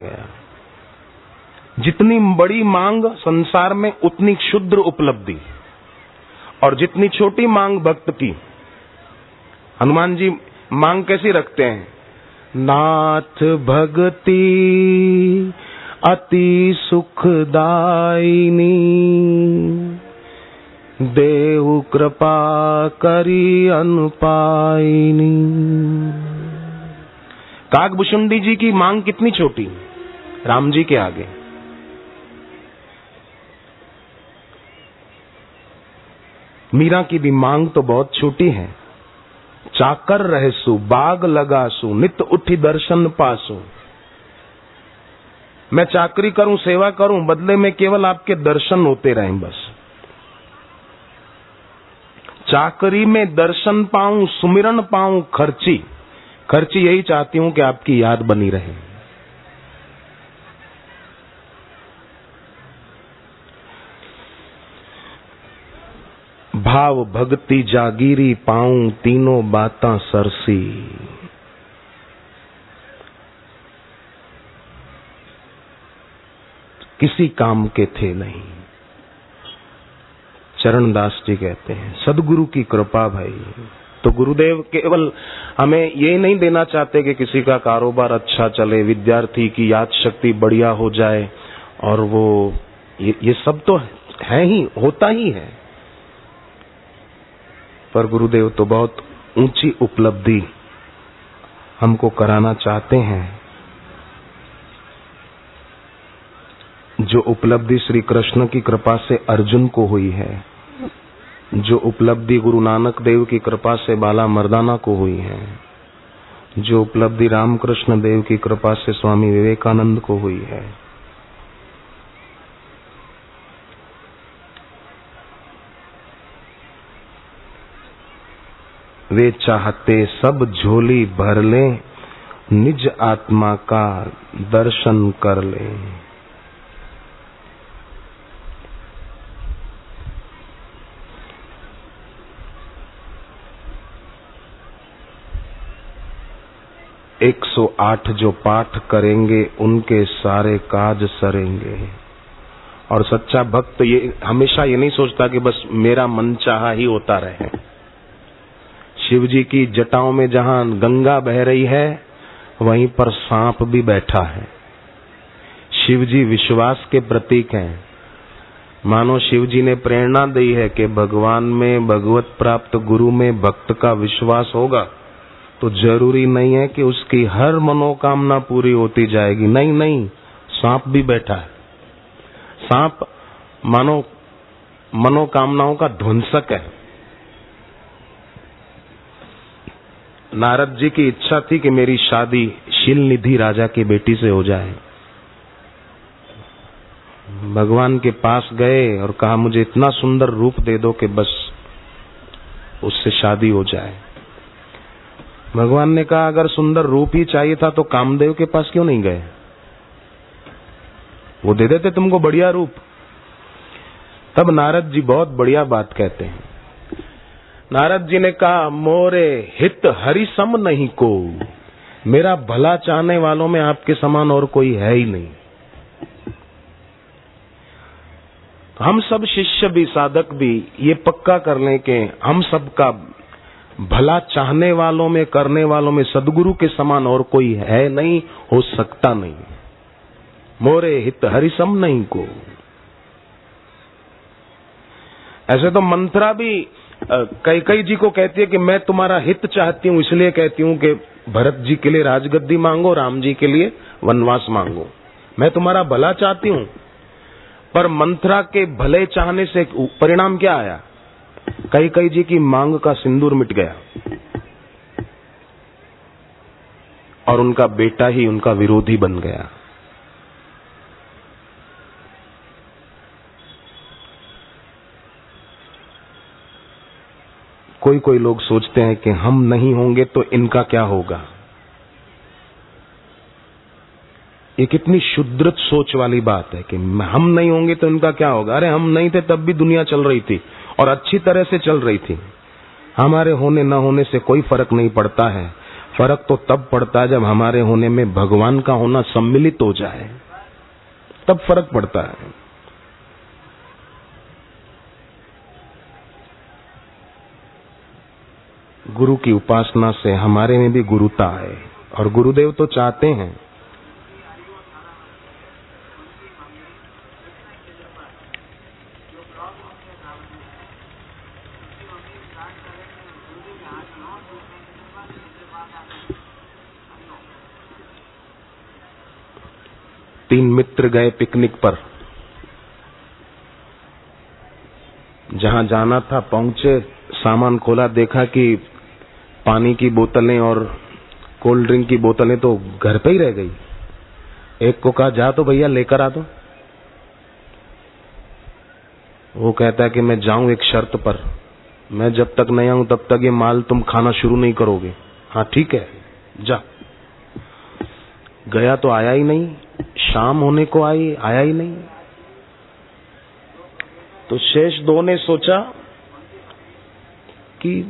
गया। जितनी बड़ी मांग संसार में उतनी क्षुद्र उपलब्धि, और जितनी छोटी मांग भक्त की। हनुमान जी मांग कैसी रखते हैं? नाथ भगति अति सुखदायिनी, देहु कृपा करी अनुपायिनी। काकभूषुंडी जी की मांग कितनी छोटी, राम जी के आगे। मीरा की भी मांग तो बहुत छोटी है। चाकर रहसु बाग लगासु, नित उठी दर्शन पासु। मैं चाकरी करूं, सेवा करूं, बदले में केवल आपके दर्शन होते रहें बस। चाकरी में दर्शन पाऊं, सुमिरन पाऊं, खर्ची यही चाहती हूं कि आपकी याद बनी रहे। भाव भक्ति जागीरी पाऊं, तीनों बातां सरसी। किसी काम के थे नहीं। चरणदास जी कहते हैं सदगुरु की कृपा भाई। तो गुरुदेव केवल हमें ये नहीं देना चाहते कि किसी का कारोबार अच्छा चले, विद्यार्थी की याद शक्ति बढ़िया हो जाए, और वो ये सब तो है ही, होता ही है। पर गुरुदेव तो बहुत ऊंची उपलब्धि हमको कराना चाहते हैं। जो उपलब्धि श्री कृष्ण की कृपा से अर्जुन को हुई है, जो उपलब्धि गुरु नानक देव की कृपा से बाला मर्दाना को हुई है, जो उपलब्धि रामकृष्ण देव की कृपा से स्वामी विवेकानंद को हुई है, वे चाहते सब झोली भर लें, निज आत्मा का दर्शन कर लें। एक 108 जो पाठ करेंगे उनके सारे काज सरेंगे। और सच्चा भक्त ये हमेशा ये नहीं सोचता कि बस मेरा मन चाहा ही होता रहे। शिव जी की जटाओं में जहां गंगा बह रही है, वहीं पर सांप भी बैठा है। शिव जी विश्वास के प्रतीक हैं। मानो शिव जी ने प्रेरणा दी है कि भगवान में, भगवत प्राप्त गुरु में भक्त का विश्वास होगा तो जरूरी नहीं है कि उसकी हर मनोकामना पूरी होती जाएगी। नहीं नहीं, सांप भी बैठा है। सांप मानो मनोकामनाओं का ध्वंसक है। नारद जी की इच्छा थी कि मेरी शादी शीलनिधि राजा की बेटी से हो जाए। भगवान के पास गए और कहा मुझे इतना सुंदर रूप दे दो कि बस उससे शादी हो जाए। भगवान ने कहा अगर सुंदर रूप ही चाहिए था तो कामदेव के पास क्यों नहीं गए? वो दे देते तुमको बढ़िया रूप। तब नारद जी बहुत बढ़िया बात कहते हैं। नारद जी ने कहा मोरे हित हरि सम नहीं को, मेरा भला चाहने वालों में आपके समान और कोई है ही नहीं। हम सब शिष्य भी, साधक भी ये पक्का कर लें कि हम सबका भला चाहने वालों में, करने वालों में सदगुरु के समान और कोई है नहीं, हो सकता नहीं। मोरे हित हरि सम नहीं को। ऐसे तो मंत्रा भी कैकेयी जी को कहती है कि मैं तुम्हारा हित चाहती हूं, इसलिए कहती हूं कि भरत जी के लिए राजगद्दी मांगो, राम जी के लिए वनवास मांगो। मैं तुम्हारा भला चाहती हूं। पर मंत्रा के भले चाहने से परिणाम क्या आया? कैकेयी जी की मांग का सिंदूर मिट गया और उनका बेटा ही उनका विरोधी बन गया। कोई लोग सोचते हैं कि हम नहीं होंगे तो इनका क्या होगा। ये कितनी शुद्ध सोच वाली बात है कि हम नहीं होंगे तो इनका क्या होगा। अरे हम नहीं थे तब भी दुनिया चल रही थी और अच्छी तरह से चल रही थी। हमारे होने न होने से कोई फर्क नहीं पड़ता है। फर्क तो तब पड़ता है जब हमारे होने में भगवान का होना सम्मिलित हो जाए, तब फर्क पड़ता है। गुरु की उपासना से हमारे में भी गुरुता है, और गुरुदेव तो चाहते हैं तीन मित्र गए पिकनिक पर, जहां जाना था पहुंचे, सामान खोला, देखा कि पानी की बोतलें और कोल्ड ड्रिंक की बोतलें तो घर पे ही रह गई। एक को कहा जा तो भैया लेकर आ दो। वो कहता है कि मैं जाऊं एक शर्त पर, मैं जब तक नहीं आऊं तब तक ये माल तुम खाना शुरू नहीं करोगे। हाँ ठीक है जा। गया तो आया ही नहीं, शाम होने को आई, आया ही नहीं। तो शेष दो ने सोचा कि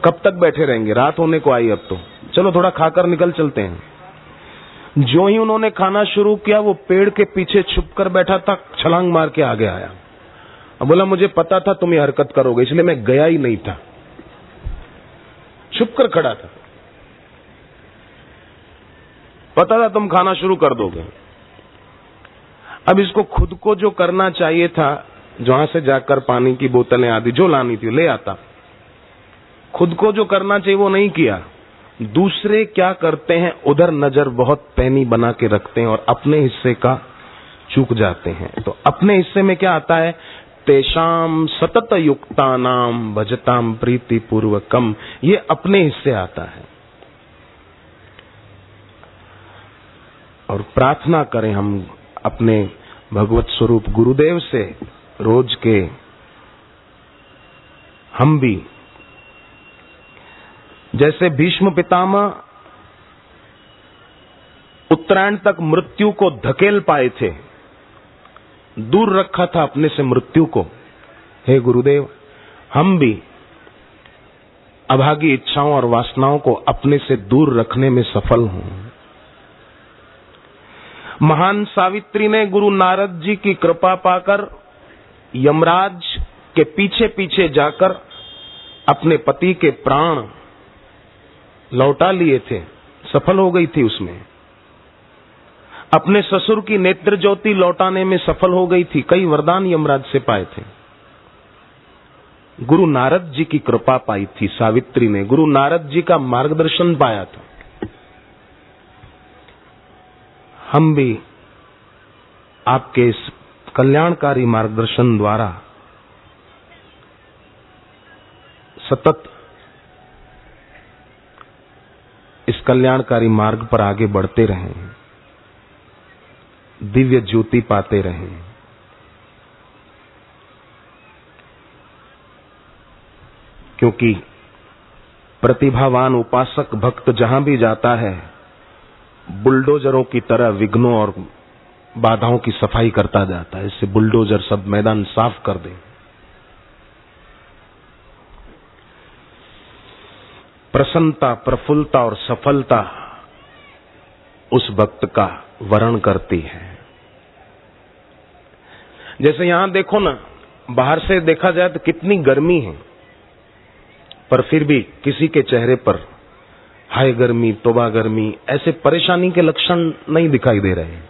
कब तक बैठे रहेंगे, रात होने को आई, अब तो चलो थोड़ा खाकर निकल चलते हैं। जो ही उन्होंने खाना शुरू किया, वो पेड़ के पीछे छुपकर बैठा था, छलांग मार के आगे आया। अब बोला मुझे पता था तुम ये हरकत करोगे, इसलिए मैं गया ही नहीं था, छुपकर खड़ा था, पता था तुम खाना शुरू कर दोगे। अब इसको खुद को जो करना चाहिए था, जहां से जाकर पानी की बोतलें आदि जो लानी थी ले आता, खुद को जो करना चाहिए वो नहीं किया। दूसरे क्या करते हैं उधर नजर बहुत पैनी बना के रखते हैं और अपने हिस्से का चूक जाते हैं। तो अपने हिस्से में क्या आता है, तेषाम सतत युक्तानाम भजताम प्रीति पूर्वकम, ये अपने हिस्से आता है। और प्रार्थना करें हम अपने भगवत स्वरूप गुरुदेव से रोज के, हम भी जैसे भीष्म पितामह उत्तरायण तक मृत्यु को धकेल पाए थे, दूर रखा था अपने से मृत्यु को, हे गुरुदेव हम भी अभागी इच्छाओं और वासनाओं को अपने से दूर रखने में सफल हों। महान सावित्री ने गुरु नारद जी की कृपा पाकर यमराज के पीछे पीछे जाकर अपने पति के प्राण लौटा लिए थे, सफल हो गई थी उसमें। अपने ससुर की नेत्र ज्योति लौटाने में सफल हो गई थी, कई वरदान यमराज से पाए थे। गुरु नारद जी की कृपा पाई थी सावित्री ने, गुरु नारद जी का मार्गदर्शन पाया था। हम भी आपके इस कल्याणकारी मार्गदर्शन द्वारा सतत इस कल्याणकारी मार्ग पर आगे बढ़ते रहें, दिव्य ज्योति पाते रहें। क्योंकि प्रतिभावान उपासक भक्त जहां भी जाता है, बुलडोजरों की तरह विघ्नों और बाधाओं की सफाई करता जाता है। इससे बुलडोजर सब मैदान साफ कर दे। प्रसन्नता, प्रफुल्लता और सफलता उस भक्त का वर्ण करती है। जैसे यहां देखो ना, बाहर से देखा जाए तो कितनी गर्मी है, पर फिर भी किसी के चेहरे पर हाय गर्मी, तोबा गर्मी, ऐसे परेशानी के लक्षण नहीं दिखाई दे रहे हैं।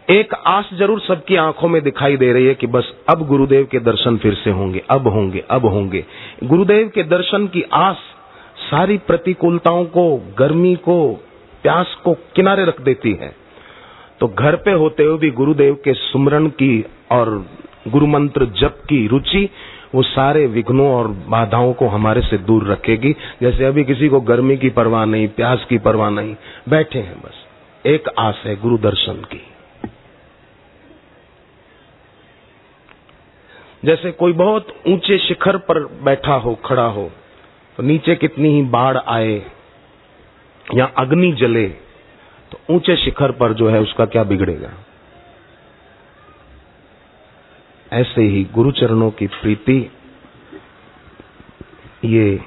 एक आस जरूर सबकी आंखों में दिखाई दे रही है कि बस अब गुरुदेव के दर्शन फिर से होंगे, अब होंगे, अब होंगे। गुरुदेव के दर्शन की आस सारी प्रतिकूलताओं को, गर्मी को, प्यास को किनारे रख देती है। तो घर पे होते हुए भी गुरुदेव के सुमरन की और गुरु मंत्र जप की रुचि वो सारे विघ्नों और बाधाओं को हमारे से दूर रखेगी। जैसे अभी किसी को गर्मी की परवाह नहीं, प्यास की परवाह नहीं, बैठे हैं, बस एक आस है गुरु दर्शन की। जैसे कोई बहुत ऊंचे शिखर पर बैठा हो, खड़ा हो, तो नीचे कितनी ही बाढ़ आए या अग्नि जले, तो ऊंचे शिखर पर जो है उसका क्या बिगड़ेगा। ऐसे ही गुरु चरणों की प्रीति ये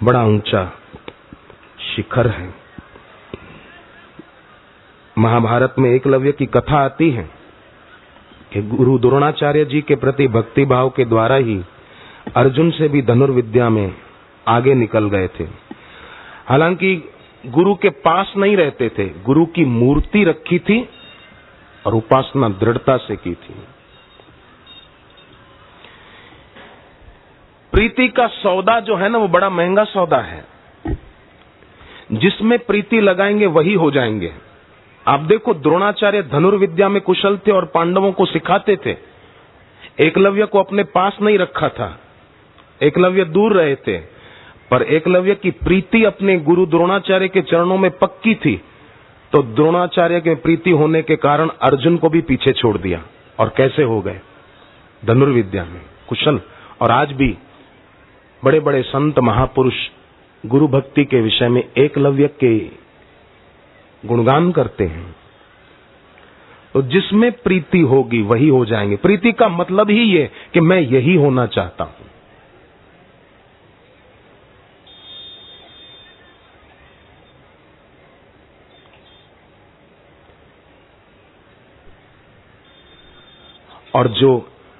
बड़ा ऊंचा शिखर है। महाभारत में एकलव्य की कथा आती है कि गुरु द्रोणाचार्य जी के प्रति भक्ति भाव के द्वारा ही अर्जुन से भी धनुर्विद्या में आगे निकल गए थे। हालांकि गुरु के पास नहीं रहते थे, गुरु की मूर्ति रखी थी और उपासना दृढ़ता से की थी। प्रीति का सौदा जो है ना, वो बड़ा महंगा सौदा है। जिसमें प्रीति लगाएंगे वही हो जाएंगे। आप देखो, द्रोणाचार्य धनुर्विद्या में कुशल थे और पांडवों को सिखाते थे। एकलव्य को अपने पास नहीं रखा था, एकलव्य दूर रहे थे, पर एकलव्य की प्रीति अपने गुरु द्रोणाचार्य के चरणों में पक्की थी। तो द्रोणाचार्य के प्रीति होने के कारण अर्जुन को भी पीछे छोड़ दिया और कैसे हो गए धनुर्विद्या में कुशल। और आज भी बड़े बड़े संत महापुरुष गुरु भक्ति के विषय में एकलव्य के गुणगान करते हैं। तो जिसमें प्रीति होगी वही हो जाएंगे। प्रीति का मतलब ही ये कि मैं यही होना चाहता हूं। और जो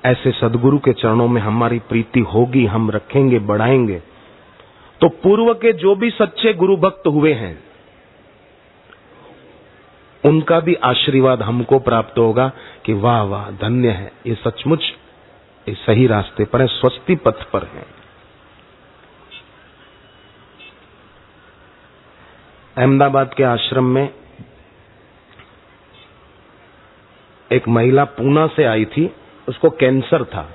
ऐसे सदगुरु के चरणों में हमारी प्रीति होगी, हम रखेंगे, बढ़ाएंगे, तो पूर्व के जो भी सच्चे गुरु भक्त हुए हैं उनका भी आशीर्वाद हमको प्राप्त होगा कि वाह वाह, धन्य है, ये सचमुच ये सही रास्ते पर है, स्वस्ति पथ पर है। अहमदाबाद के आश्रम में एक महिला पूना से आई थी, उसको कैंसर था।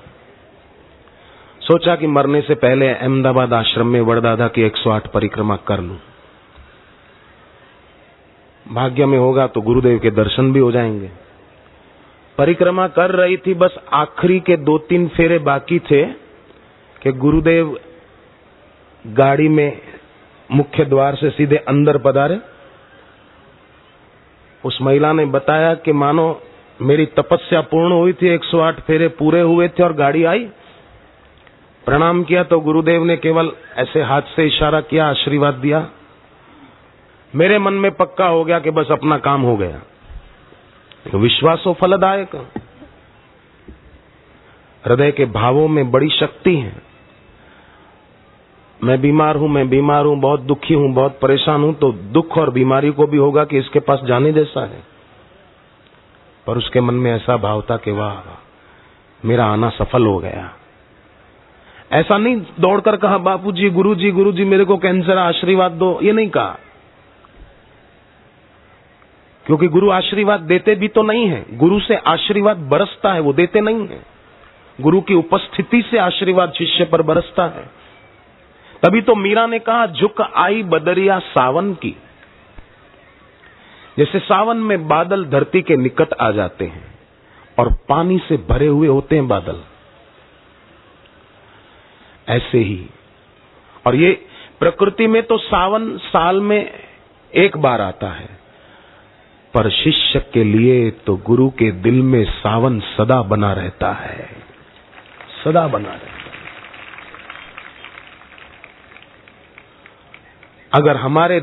सोचा कि मरने से पहले अहमदाबाद आश्रम में वड़दादा की 108 परिक्रमा कर लूं। भाग्य में होगा तो गुरुदेव के दर्शन भी हो जाएंगे। परिक्रमा कर रही थी, बस आखिरी के 2-3 फेरे बाकी थे कि गुरुदेव गाड़ी में मुख्य द्वार से सीधे अंदर पधारे। उस महिला ने बताया कि मानो मेरी तपस्या पूर्ण हुई थी, 108 फेरे पूरे हुए थे और गाड़ी आई। प्रणाम किया तो गुरुदेव ने केवल ऐसे हाथ से इशारा किया, आशीर्वाद दिया। मेरे मन में पक्का हो गया कि बस अपना काम हो गया। तो विश्वासो फलदायक। हृदय के भावों में बड़ी शक्ति है। मैं बीमार हूं, बहुत दुखी हूं, बहुत परेशान हूं, तो दुख और बीमारी को भी होगा कि इसके पास जाने जैसा है। पर उसके मन में ऐसा भाव था कि वाह, मेरा आना सफल हो गया। ऐसा नहीं दौड़कर कहा, बापूजी, गुरुजी, मेरे को कैंसर, आशीर्वाद दो, ये नहीं कहा। क्योंकि गुरु आशीर्वाद देते भी तो नहीं है, गुरु से आशीर्वाद बरसता है, वो देते नहीं है। गुरु की उपस्थिति से आशीर्वाद शिष्य पर बरसता है। तभी तो मीरा ने कहा, झुक आई बदरिया सावन की। जैसे सावन में बादल धरती के निकट आ जाते हैं और पानी से भरे हुए होते हैं बादल, ऐसे ही। और ये प्रकृति में तो सावन साल में एक बार आता है, पर शिष्य के लिए तो गुरु के दिल में सावन सदा बना रहता है, सदा बना रहता है। अगर हमारे